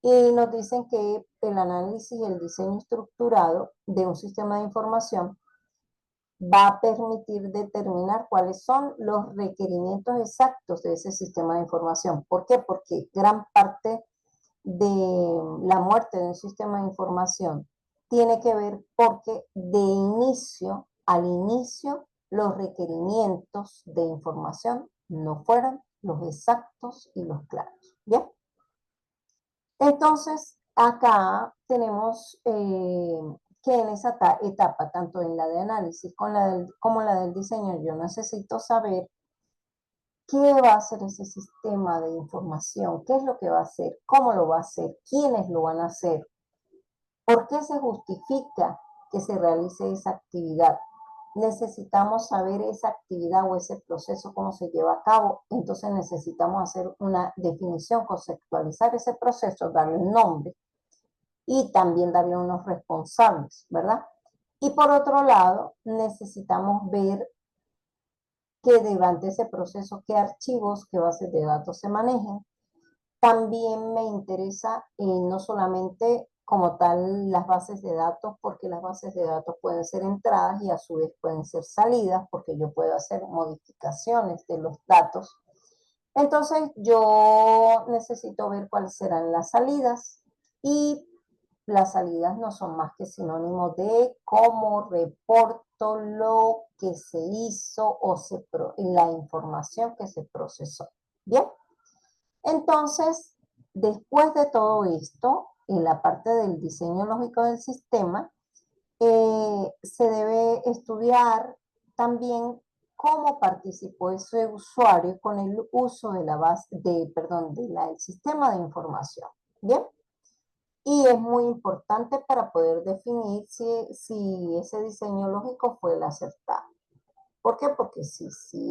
S1: Y nos dicen que el análisis y el diseño estructurado de un sistema de información va a permitir determinar cuáles son los requerimientos exactos de ese sistema de información. ¿Por qué? Porque gran parte de la muerte de un sistema de información tiene que ver porque al inicio, los requerimientos de información no fueron los exactos y los claros. ¿Bien? Entonces, acá tenemos que en esa etapa, tanto en la de análisis como la del diseño, yo necesito saber qué va a hacer ese sistema de información, qué es lo que va a hacer, cómo lo va a hacer, quiénes lo van a hacer, por qué se justifica que se realice esa actividad. Necesitamos saber esa actividad o ese proceso, cómo se lleva a cabo. Entonces necesitamos hacer una definición, conceptualizar ese proceso, darle un nombre y también darle unos responsables, ¿verdad? Y por otro lado, necesitamos ver que durante ese proceso, qué archivos, qué bases de datos se manejen. También me interesa no solamente como tal las bases de datos, porque las bases de datos pueden ser entradas y a su vez pueden ser salidas, porque yo puedo hacer modificaciones de los datos. Entonces yo necesito ver cuáles serán las salidas y las salidas no son más que sinónimo de cómo reporto lo que se hizo o la información que se procesó. Bien, entonces, después de todo esto, en la parte del diseño lógico del sistema, se debe estudiar también cómo participó ese usuario con el uso de la base, del sistema de información. Bien, y es muy importante para poder definir si ese diseño lógico fue el acertado. ¿Por qué? Porque si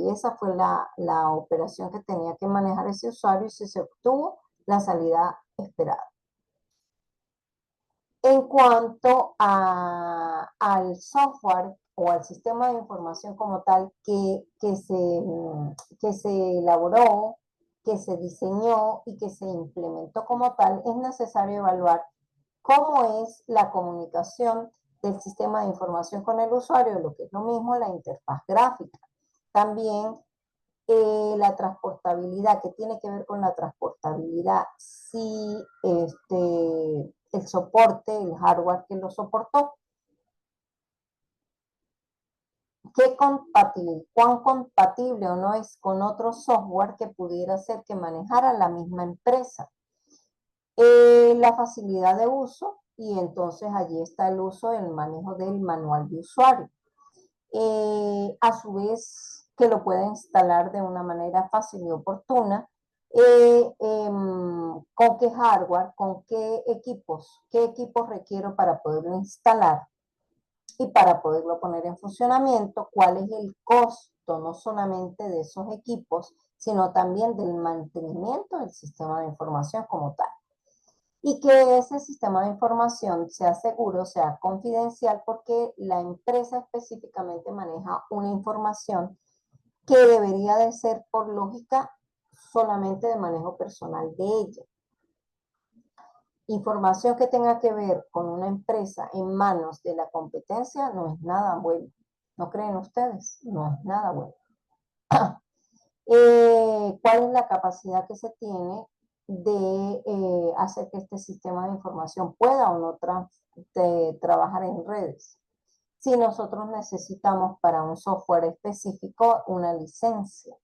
S1: esa fue la operación que tenía que manejar ese usuario y si se obtuvo la salida esperada. En cuanto al software o al sistema de información como tal que se elaboró, que se diseñó y que se implementó como tal, es necesario evaluar cómo es la comunicación del sistema de información con el usuario, lo que es lo mismo la interfaz gráfica. También la transportabilidad, que tiene que ver con la transportabilidad, si el soporte, el hardware que lo soportó, cuán compatible o no es con otro software que pudiera ser que manejara la misma empresa. La facilidad de uso, y entonces allí está el uso del manejo del manual de usuario. A su vez que lo pueda instalar de una manera fácil y oportuna, con qué hardware, con qué equipos requiero para poderlo instalar y para poderlo poner en funcionamiento, cuál es el costo no solamente de esos equipos, sino también del mantenimiento del sistema de información como tal. Y que ese sistema de información sea seguro, sea confidencial, porque la empresa específicamente maneja una información que debería de ser por lógica solamente de manejo personal de ella. Información que tenga que ver con una empresa en manos de la competencia no es nada bueno. ¿No creen ustedes? No es nada bueno. ¿Cuál es la capacidad que se tiene de hacer que este sistema de información pueda o no trabajar en redes? Si nosotros necesitamos para un software específico una licencia,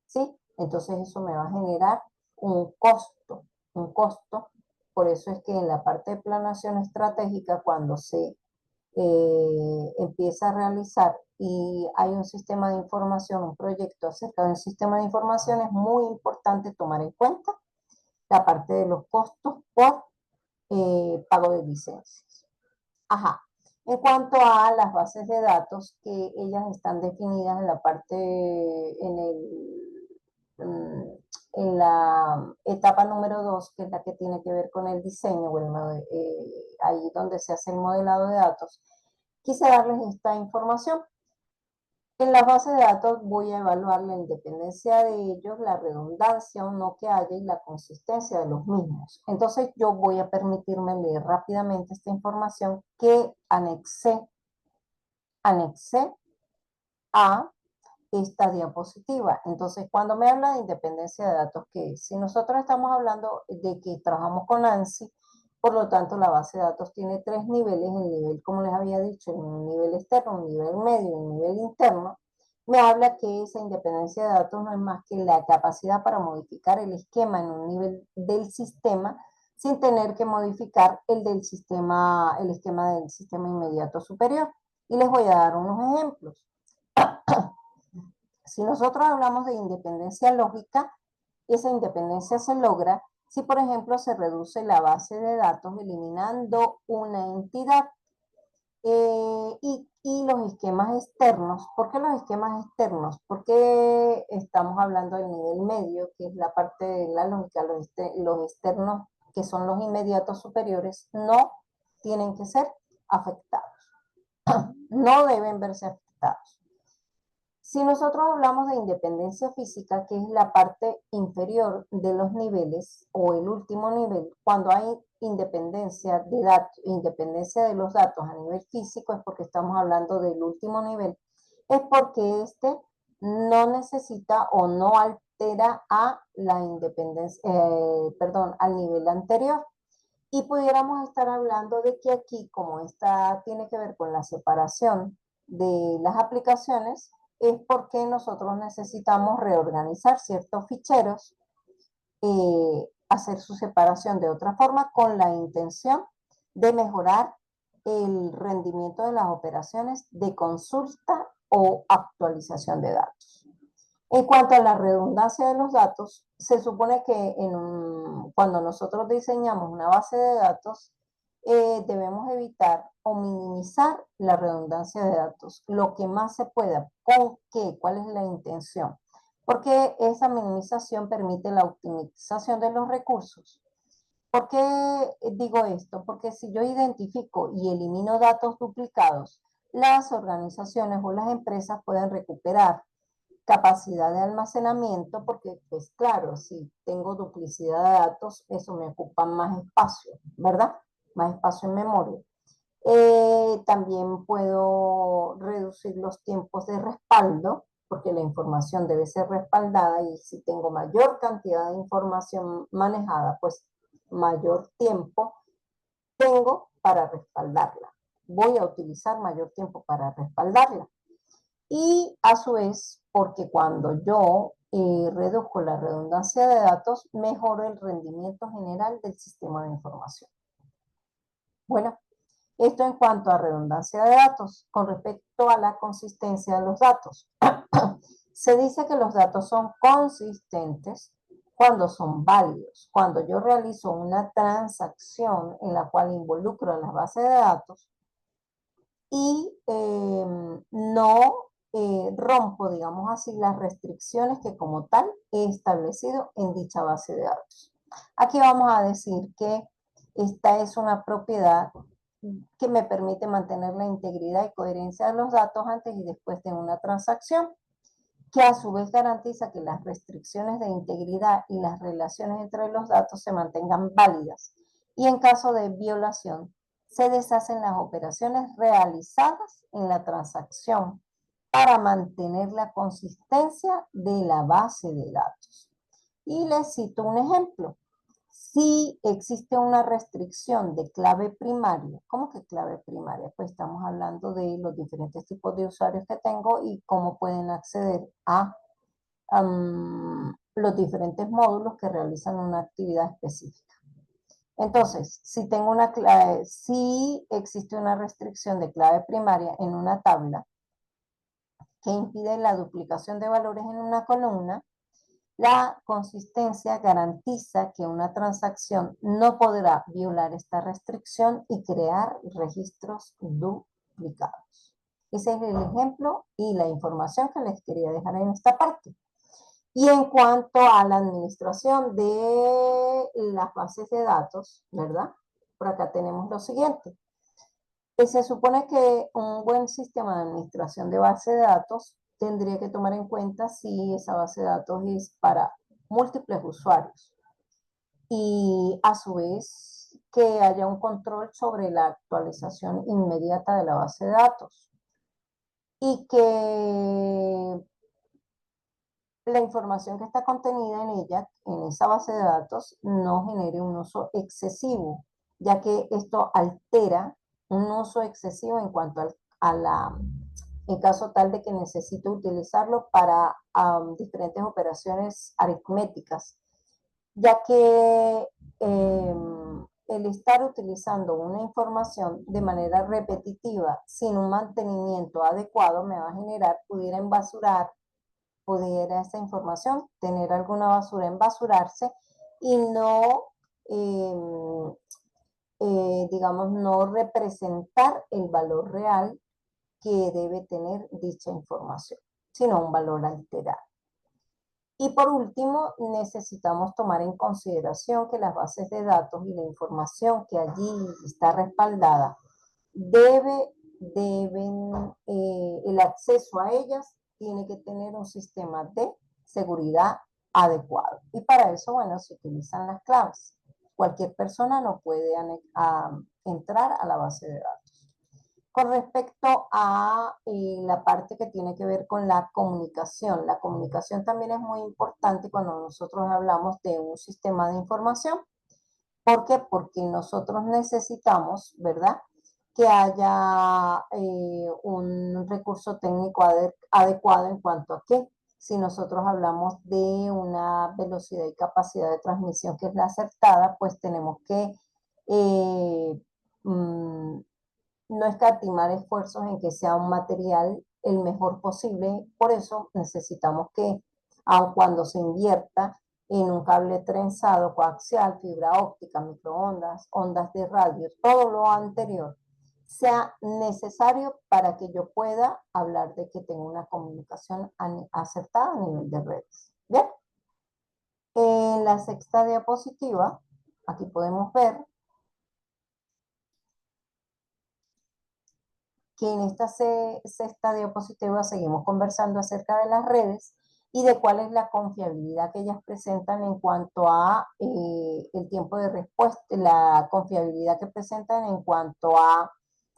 S1: ¿sí? Entonces eso me va a generar un costo, un costo. Por eso es que en la parte de planeación estratégica, cuando se empieza a realizar y hay un sistema de información, un proyecto acerca de un sistema de información, es muy importante tomar en cuenta la parte de los costos por pago de licencias. Ajá. En cuanto a las bases de datos, que ellas están definidas en la parte, mm, en la etapa número 2, que es la que tiene que ver con el diseño, ahí donde se hace el modelado de datos, quise darles esta información. En las bases de datos voy a evaluar la independencia de ellos, la redundancia o no que haya y la consistencia de los mismos. Entonces yo voy a permitirme leer rápidamente esta información que anexé a esta diapositiva. Entonces, cuando me habla de independencia de datos, ¿qué es? Si nosotros estamos hablando de que trabajamos con ANSI, por lo tanto, la base de datos tiene tres niveles, el nivel, como les había dicho, un nivel externo, un nivel medio y un nivel interno. Me habla que esa independencia de datos no es más que la capacidad para modificar el esquema en un nivel del sistema sin tener que modificar el del sistema, el esquema del sistema inmediato superior. Y les voy a dar unos ejemplos. Si nosotros hablamos de independencia lógica, esa independencia se logra si, por ejemplo, se reduce la base de datos eliminando una entidad y los esquemas externos. ¿Por qué los esquemas externos? Porque estamos hablando del nivel medio, que es la parte de la lógica, los externos, que son los inmediatos superiores, no tienen que ser afectados, no deben verse afectados. Si nosotros hablamos de independencia física, que es la parte inferior de los niveles o el último nivel, cuando hay independencia de datos, independencia de los datos a nivel físico, es porque estamos hablando del último nivel, es porque este no necesita o no altera a la independencia, perdón, al nivel anterior. Y pudiéramos estar hablando de que aquí, como esta tiene que ver con la separación de las aplicaciones, es porque nosotros necesitamos reorganizar ciertos ficheros, hacer su separación de otra forma con la intención de mejorar el rendimiento de las operaciones de consulta o actualización de datos. En cuanto a la redundancia de los datos, se supone que cuando nosotros diseñamos una base de datos, debemos evitar o minimizar la redundancia de datos, lo que más se pueda. ¿Con qué? ¿Cuál es la intención? Porque esa minimización permite la optimización de los recursos. ¿Por qué digo esto? Porque si yo identifico y elimino datos duplicados, las organizaciones o las empresas pueden recuperar capacidad de almacenamiento, porque pues claro, si tengo duplicidad de datos, eso me ocupa más espacio, ¿verdad? Más espacio en memoria. También puedo reducir los tiempos de respaldo, porque la información debe ser respaldada y si tengo mayor cantidad de información manejada, pues mayor tiempo tengo para respaldarla. Voy a utilizar mayor tiempo para respaldarla. Y a su vez, porque cuando yo reduzco la redundancia de datos, mejoro el rendimiento general del sistema de información. Bueno, esto en cuanto a redundancia de datos. Con respecto a la consistencia de los datos, se dice que los datos son consistentes cuando son válidos. Cuando yo realizo una transacción en la cual involucro a la base de datos, y no rompo, digamos así, las restricciones que como tal he establecido en dicha base de datos. Aquí vamos a decir que esta es una propiedad que me permite mantener la integridad y coherencia de los datos antes y después de una transacción, que a su vez garantiza que las restricciones de integridad y las relaciones entre los datos se mantengan válidas y en caso de violación se deshacen las operaciones realizadas en la transacción para mantener la consistencia de la base de datos. Y les cito un ejemplo. Si existe una restricción de clave primaria, ¿cómo que clave primaria? Pues estamos hablando de los diferentes tipos de usuarios que tengo y cómo pueden acceder a los diferentes módulos que realizan una actividad específica. Entonces, si existe una restricción de clave primaria en una tabla que impide la duplicación de valores en una columna, la consistencia garantiza que una transacción no podrá violar esta restricción y crear registros duplicados. multiplicados. Ese es el ejemplo y la información que les quería dejar en esta parte. Y en cuanto a la administración de las bases de datos, ¿verdad? Por acá tenemos lo siguiente. Se supone que un buen sistema de administración de base de datos tendría que tomar en cuenta si esa base de datos es para múltiples usuarios y a su vez que haya un control sobre la actualización inmediata de la base de datos y que la información que está contenida en ella, en esa base de datos, no genere un uso excesivo, ya que esto altera un uso excesivo en cuanto en caso tal de que necesite utilizarlo para diferentes operaciones aritméticas, ya que el estar utilizando una información de manera repetitiva sin un mantenimiento adecuado me va a generar, pudiera esa información tener alguna basura, embasurarse y no, eh, digamos, no representar el valor real que debe tener dicha información, sino un valor alterado. Y por último, necesitamos tomar en consideración que las bases de datos y la información que allí está respaldada el acceso a ellas tiene que tener un sistema de seguridad adecuado. Y para eso, bueno, se utilizan las claves. Cualquier persona no puede entrar a la base de datos. Con respecto a la parte que tiene que ver con la comunicación también es muy importante cuando nosotros hablamos de un sistema de información. ¿Por qué? Porque nosotros necesitamos, ¿verdad?, que haya un recurso técnico adecuado en cuanto a que si nosotros hablamos de una velocidad y capacidad de transmisión que es la acertada, pues tenemos que no escatimar esfuerzos en que sea un material el mejor posible. Por eso necesitamos que, aun cuando se invierta en un cable trenzado, coaxial, fibra óptica, microondas, ondas de radio, todo lo anterior, sea necesario para que yo pueda hablar de que tengo una comunicación acertada a nivel de redes. Bien, en la sexta diapositiva, aquí podemos ver que en esta sexta diapositiva seguimos conversando acerca de las redes y de cuál es la confiabilidad que ellas presentan en cuanto a el tiempo de respuesta, la confiabilidad que presentan en cuanto a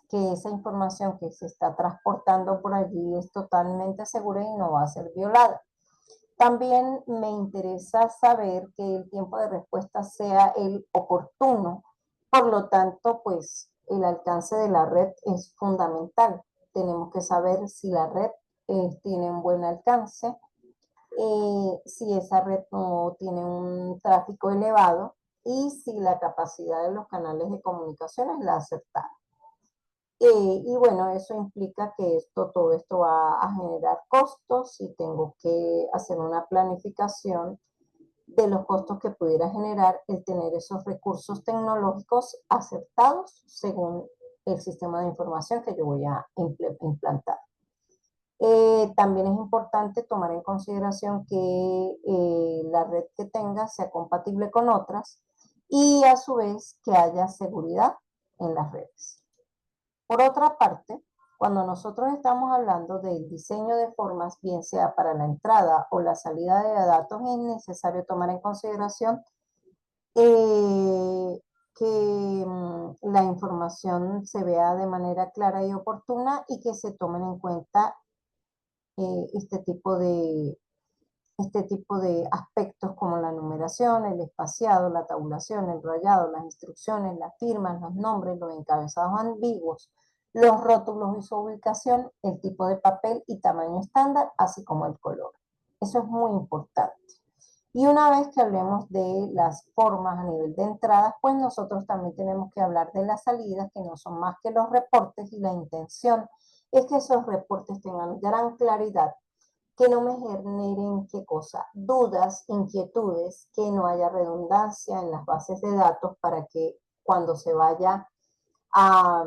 S1: que esa información que se está transportando por allí es totalmente segura y no va a ser violada. También me interesa saber que el tiempo de respuesta sea el oportuno. Por lo tanto, pues el alcance de la red es fundamental. Tenemos que saber si la red tiene un buen alcance, si esa red no tiene un tráfico elevado y si la capacidad de los canales de comunicación es la acertada. Y bueno, eso implica que todo esto va a generar costos y tengo que hacer una planificación de los costos que pudiera generar el tener esos recursos tecnológicos acertados según el sistema de información que yo voy a implantar. También es importante tomar en consideración que la red que tenga sea compatible con otras y a su vez que haya seguridad en las redes. Por otra parte, cuando nosotros estamos hablando del diseño de formas, bien sea para la entrada o la salida de datos, es necesario tomar en consideración que la información se vea de manera clara y oportuna y que se tomen en cuenta eh, este tipo de, este tipo de aspectos como la numeración, el espaciado, la tabulación, el rayado, las instrucciones, las firmas, los nombres, los encabezados ambiguos, los rótulos y su ubicación, el tipo de papel y tamaño estándar, así como el color. Eso es muy importante. Y una vez que hablemos de las formas a nivel de entradas, pues nosotros también tenemos que hablar de las salidas, que no son más que los reportes, y la intención es que esos reportes tengan gran claridad, que no me generen, ¿qué cosa? Dudas, inquietudes, que no haya redundancia en las bases de datos para que cuando se vaya a,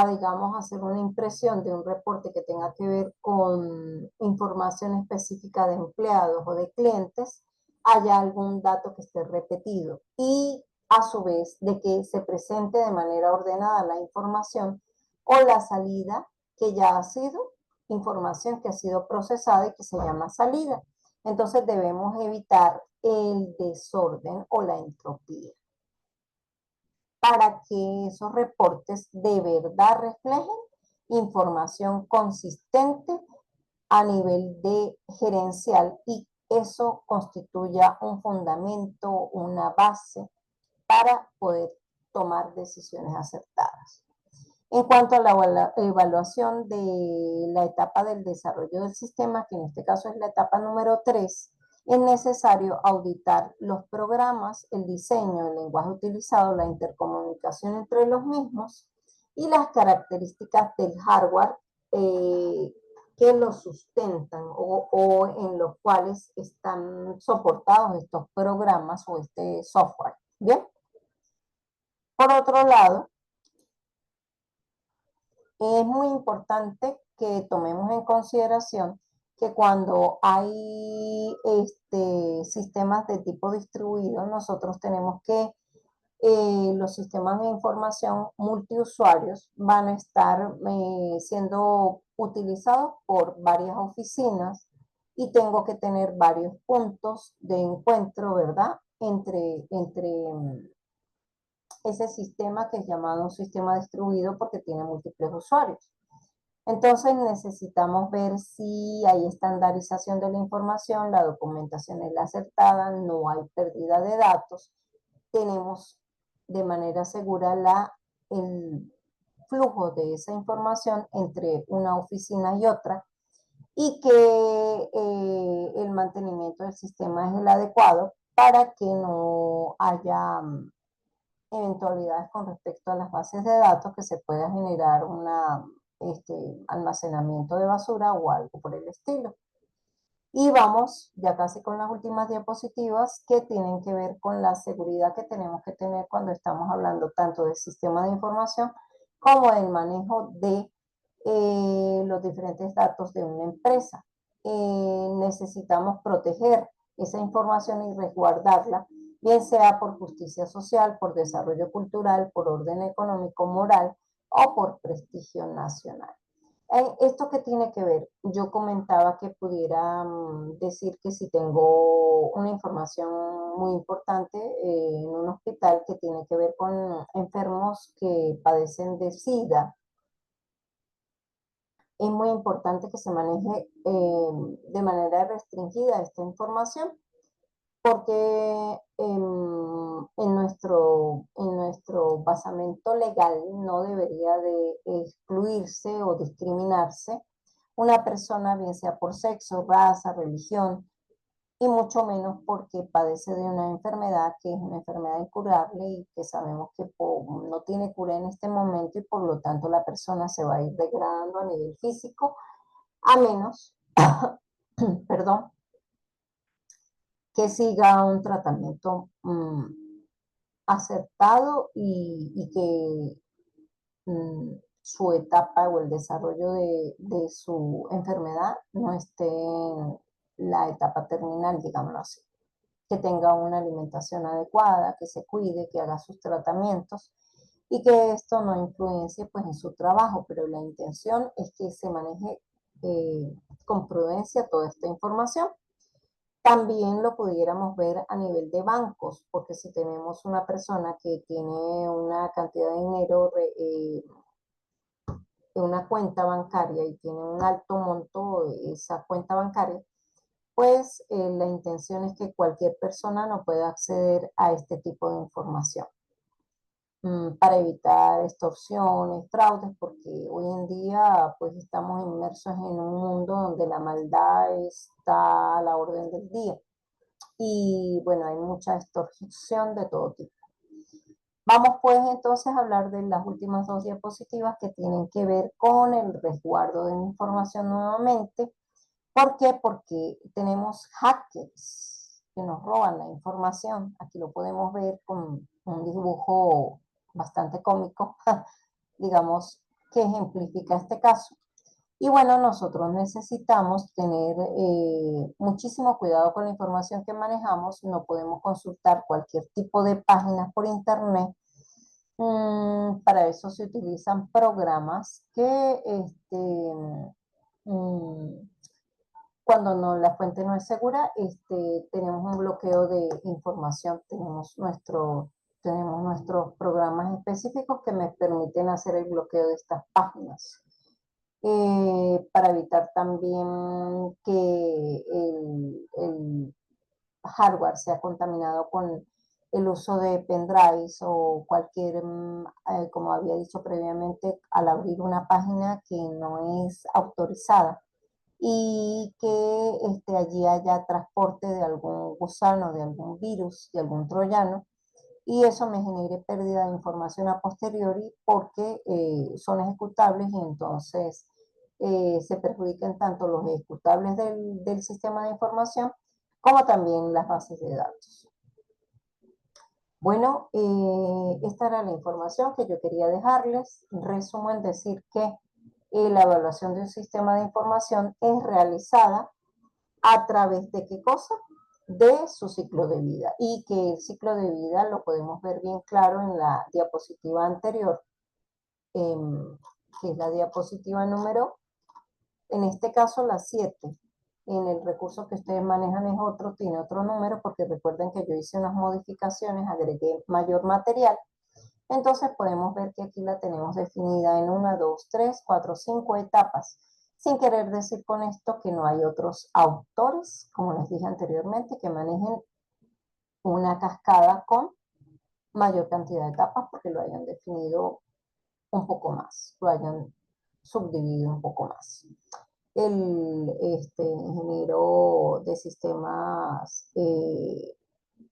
S1: digamos, hacer una impresión de un reporte que tenga que ver con información específica de empleados o de clientes, haya algún dato que esté repetido y a su vez de que se presente de manera ordenada la información o la salida que ya ha sido información que ha sido procesada y que se llama salida. Entonces debemos evitar el desorden o la entropía para que esos reportes de verdad reflejen información consistente a nivel de gerencial y eso constituya un fundamento, una base para poder tomar decisiones acertadas. En cuanto a la evaluación de la etapa del desarrollo del sistema, que en este caso es la etapa número 3, es necesario auditar los programas, el diseño, el lenguaje utilizado, la intercomunicación entre los mismos y las características del hardware que los sustentan o en los cuales están soportados estos programas o este software. Bien. Por otro lado, es muy importante que tomemos en consideración que cuando hay sistemas de tipo distribuido, nosotros tenemos que los sistemas de información multiusuarios van a estar siendo utilizados por varias oficinas y tengo que tener varios puntos de encuentro, ¿verdad? Entre ese sistema que es llamado un sistema distribuido porque tiene múltiples usuarios. Entonces necesitamos ver si hay estandarización de la información, la documentación es la acertada, no hay pérdida de datos, tenemos de manera segura el flujo de esa información entre una oficina y otra y que el mantenimiento del sistema es el adecuado para que no haya eventualidades con respecto a las bases de datos, que se pueda generar un almacenamiento de basura o algo por el estilo. Y vamos ya casi con las últimas diapositivas que tienen que ver con la seguridad que tenemos que tener cuando estamos hablando tanto del sistema de información como del manejo de los diferentes datos de una empresa. Necesitamos proteger esa información y resguardarla, bien sea por justicia social, por desarrollo cultural, por orden económico, moral o por prestigio nacional. ¿Esto qué tiene que ver? Yo comentaba que pudiera decir que si tengo una información muy importante en un hospital que tiene que ver con enfermos que padecen de SIDA, es muy importante que se maneje de manera restringida esta información porque en nuestro basamento legal no debería de excluirse o discriminarse una persona, bien sea por sexo, raza, religión, y mucho menos porque padece de una enfermedad que es una enfermedad incurable y que sabemos que no tiene cura en este momento y por lo tanto la persona se va a ir degradando a nivel físico, a menos, perdón, que siga un tratamiento acertado y que su etapa o el desarrollo de su enfermedad no esté en la etapa terminal, digámoslo así. Que tenga una alimentación adecuada, que se cuide, que haga sus tratamientos y que esto no influencie pues en su trabajo, pero la intención es que se maneje con prudencia toda esta información. También lo pudiéramos ver a nivel de bancos, porque si tenemos una persona que tiene una cantidad de dinero en una cuenta bancaria y tiene un alto monto esa cuenta bancaria, pues la intención es que cualquier persona no pueda acceder a este tipo de información para evitar extorsiones, fraudes, porque hoy en día pues estamos inmersos en un mundo donde la maldad está a la orden del día y bueno, hay mucha extorsión de todo tipo. Vamos pues entonces a hablar de las últimas dos diapositivas que tienen que ver con el resguardo de la información nuevamente. ¿Por qué? Porque tenemos hackers que nos roban la información. Aquí lo podemos ver con un dibujo bastante cómico. Digamos, que ejemplifica este caso. Y bueno, nosotros necesitamos tener muchísimo cuidado con la información que manejamos. No podemos consultar cualquier tipo de páginas por internet. Para eso se utilizan programas que mm, cuando no, la fuente no es segura, tenemos un bloqueo de información. Tenemos nuestros programas específicos que me permiten hacer el bloqueo de estas páginas. Para evitar también que el hardware sea contaminado con el uso de pendrives o cualquier, como había dicho previamente, al abrir una página que no es autorizada y que allí haya transporte de algún gusano, de algún virus, de algún troyano, y eso me genere pérdida de información a posteriori porque son ejecutables y entonces se perjudican tanto los ejecutables del sistema de información como también las bases de datos. Bueno, esta era la información que yo quería dejarles. Resumo en decir que la evaluación de un sistema de información es realizada a través de qué cosa, de su ciclo de vida, y que el ciclo de vida lo podemos ver bien claro en la diapositiva anterior, que es la diapositiva número, en este caso la 7. En el recurso que ustedes manejan es otro, tiene otro número, porque recuerden que yo hice unas modificaciones, agregué mayor material. Entonces podemos ver que aquí la tenemos definida en 1, 2, 3, 4, 5 etapas, sin querer decir con esto que no hay otros autores, como les dije anteriormente, que manejen una cascada con mayor cantidad de etapas porque lo hayan definido un poco más, lo hayan subdividido un poco más. El ingeniero de sistemas que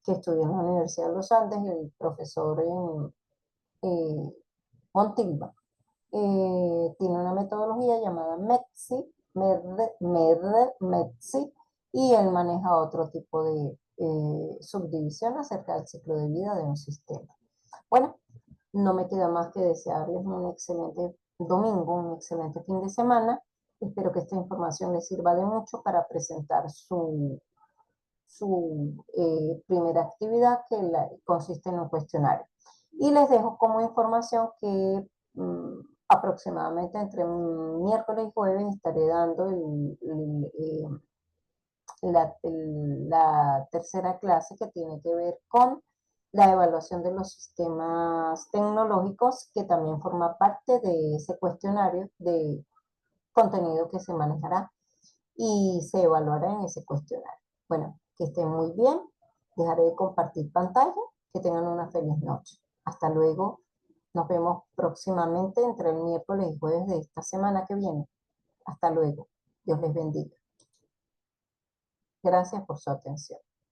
S1: estudió en la Universidad de los Andes, el profesor Montilva, tiene una metodología llamada METSI, y él maneja otro tipo de subdivisión acerca del ciclo de vida de un sistema. Bueno, no me queda más que desearles un excelente domingo, un excelente fin de semana. Espero que esta información les sirva de mucho para presentar su primera actividad, que consiste en un cuestionario. Y les dejo como información que aproximadamente entre miércoles y jueves estaré dando la tercera clase, que tiene que ver con la evaluación de los sistemas tecnológicos, que también forma parte de ese cuestionario de contenido que se manejará y se evaluará en ese cuestionario. Bueno, que estén muy bien. Dejaré de compartir pantalla. Que tengan una feliz noche. Hasta luego. Nos vemos próximamente entre el miércoles y jueves de esta semana que viene. Hasta luego. Dios les bendiga. Gracias por su atención.